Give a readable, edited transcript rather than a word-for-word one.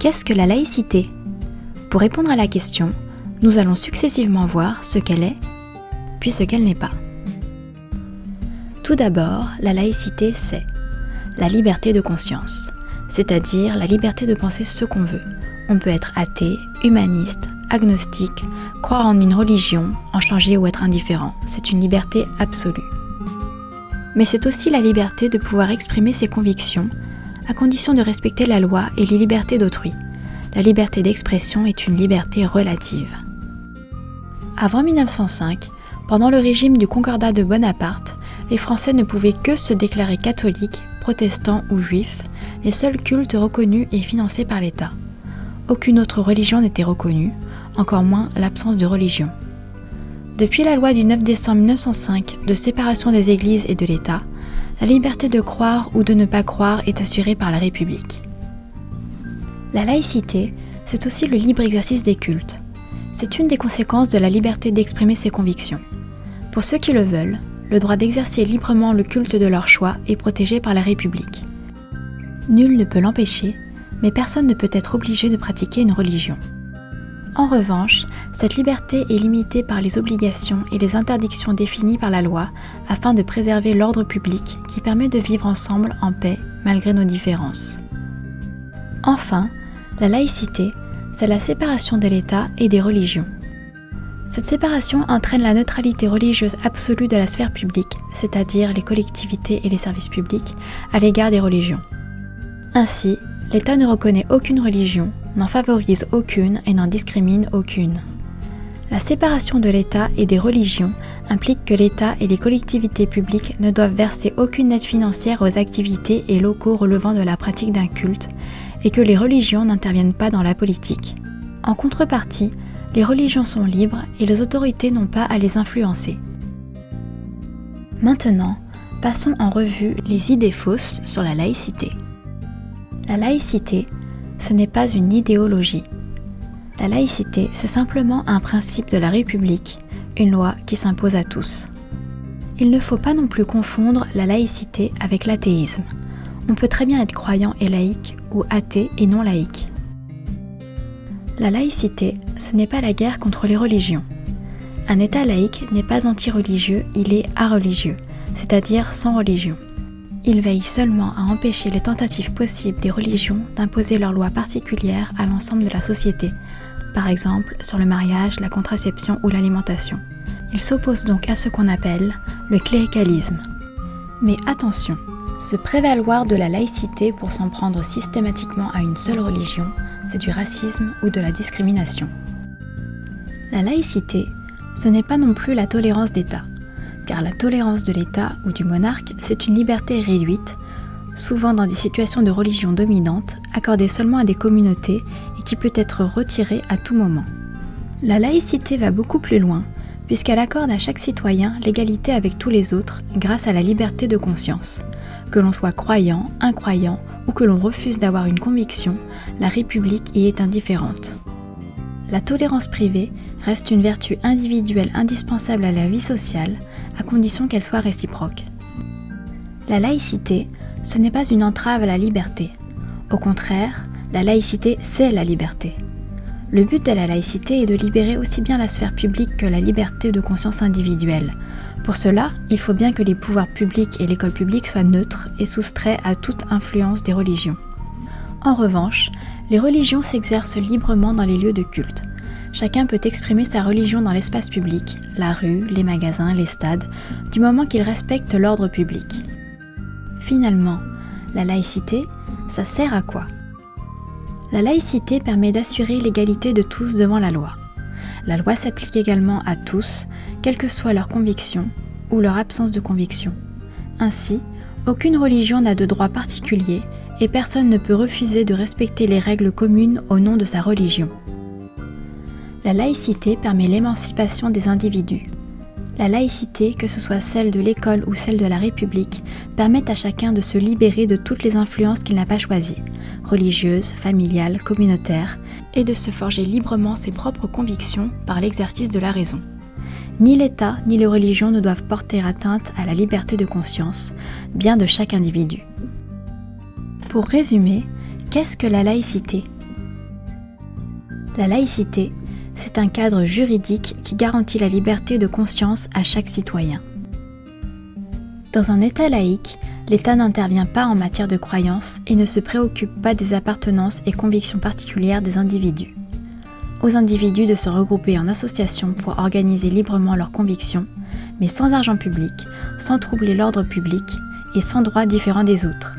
Qu'est-ce que la laïcité ? Pour répondre à la question, nous allons successivement voir ce qu'elle est, puis ce qu'elle n'est pas. Tout d'abord, la laïcité, c'est la liberté de conscience, c'est-à-dire la liberté de penser ce qu'on veut. On peut être athée, humaniste, agnostique, croire en une religion, en changer ou être indifférent. C'est une liberté absolue. Mais c'est aussi la liberté de pouvoir exprimer ses convictions, à condition de respecter la loi et les libertés d'autrui. La liberté d'expression est une liberté relative. Avant 1905, pendant le régime du Concordat de Bonaparte, les Français ne pouvaient que se déclarer catholiques, protestants ou juifs, les seuls cultes reconnus et financés par l'État. Aucune autre religion n'était reconnue, encore moins l'absence de religion. Depuis la loi du 9 décembre 1905 de séparation des églises et de l'État, la liberté de croire ou de ne pas croire est assurée par la République. La laïcité, c'est aussi le libre exercice des cultes. C'est une des conséquences de la liberté d'exprimer ses convictions. Pour ceux qui le veulent, le droit d'exercer librement le culte de leur choix est protégé par la République. Nul ne peut l'empêcher, mais personne ne peut être obligé de pratiquer une religion. En revanche, cette liberté est limitée par les obligations et les interdictions définies par la loi afin de préserver l'ordre public qui permet de vivre ensemble en paix malgré nos différences. Enfin, la laïcité, c'est la séparation de l'État et des religions. Cette séparation entraîne la neutralité religieuse absolue de la sphère publique, c'est-à-dire les collectivités et les services publics, à l'égard des religions. Ainsi, l'État ne reconnaît aucune religion, n'en favorise aucune et n'en discrimine aucune. La séparation de l'État et des religions implique que l'État et les collectivités publiques ne doivent verser aucune aide financière aux activités et locaux relevant de la pratique d'un culte et que les religions n'interviennent pas dans la politique. En contrepartie, les religions sont libres et les autorités n'ont pas à les influencer. Maintenant, passons en revue les idées fausses sur la laïcité. La laïcité, ce n'est pas une idéologie. La laïcité, c'est simplement un principe de la République, une loi qui s'impose à tous. Il ne faut pas non plus confondre la laïcité avec l'athéisme. On peut très bien être croyant et laïque ou athée et non laïque. La laïcité, ce n'est pas la guerre contre les religions. Un État laïque n'est pas anti-religieux, il est areligieux, c'est-à-dire sans religion. Il veille seulement à empêcher les tentatives possibles des religions d'imposer leurs lois particulières à l'ensemble de la société, par exemple sur le mariage, la contraception ou l'alimentation. Il s'oppose donc à ce qu'on appelle le cléricalisme. Mais attention, se prévaloir de la laïcité pour s'en prendre systématiquement à une seule religion, c'est du racisme ou de la discrimination. La laïcité, ce n'est pas non plus la tolérance d'État. Car la tolérance de l'État ou du monarque, c'est une liberté réduite, souvent dans des situations de religion dominante, accordée seulement à des communautés et qui peut être retirée à tout moment. La laïcité va beaucoup plus loin, puisqu'elle accorde à chaque citoyen l'égalité avec tous les autres grâce à la liberté de conscience. Que l'on soit croyant, incroyant ou que l'on refuse d'avoir une conviction, la République y est indifférente. La tolérance privée reste une vertu individuelle indispensable à la vie sociale, à condition qu'elle soit réciproque. La laïcité, ce n'est pas une entrave à la liberté. Au contraire, la laïcité, c'est la liberté. Le but de la laïcité est de libérer aussi bien la sphère publique que la liberté de conscience individuelle. Pour cela, il faut bien que les pouvoirs publics et l'école publique soient neutres et soustraits à toute influence des religions. En revanche, les religions s'exercent librement dans les lieux de culte. Chacun peut exprimer sa religion dans l'espace public, la rue, les magasins, les stades, du moment qu'il respecte l'ordre public. Finalement, la laïcité, ça sert à quoi ? La laïcité permet d'assurer l'égalité de tous devant la loi. La loi s'applique également à tous, quelle que soit leur conviction ou leur absence de conviction. Ainsi, aucune religion n'a de droit particulier et personne ne peut refuser de respecter les règles communes au nom de sa religion. La laïcité permet l'émancipation des individus. La laïcité, que ce soit celle de l'école ou celle de la République, permet à chacun de se libérer de toutes les influences qu'il n'a pas choisies, religieuses, familiales, communautaires, et de se forger librement ses propres convictions par l'exercice de la raison. Ni l'État ni les religions ne doivent porter atteinte à la liberté de conscience, bien de chaque individu. Pour résumer, qu'est-ce que la laïcité ? La laïcité, c'est un cadre juridique qui garantit la liberté de conscience à chaque citoyen. Dans un État laïque, l'État n'intervient pas en matière de croyance et ne se préoccupe pas des appartenances et convictions particulières des individus. Aux individus de se regrouper en association pour organiser librement leurs convictions, mais sans argent public, sans troubler l'ordre public et sans droits différents des autres.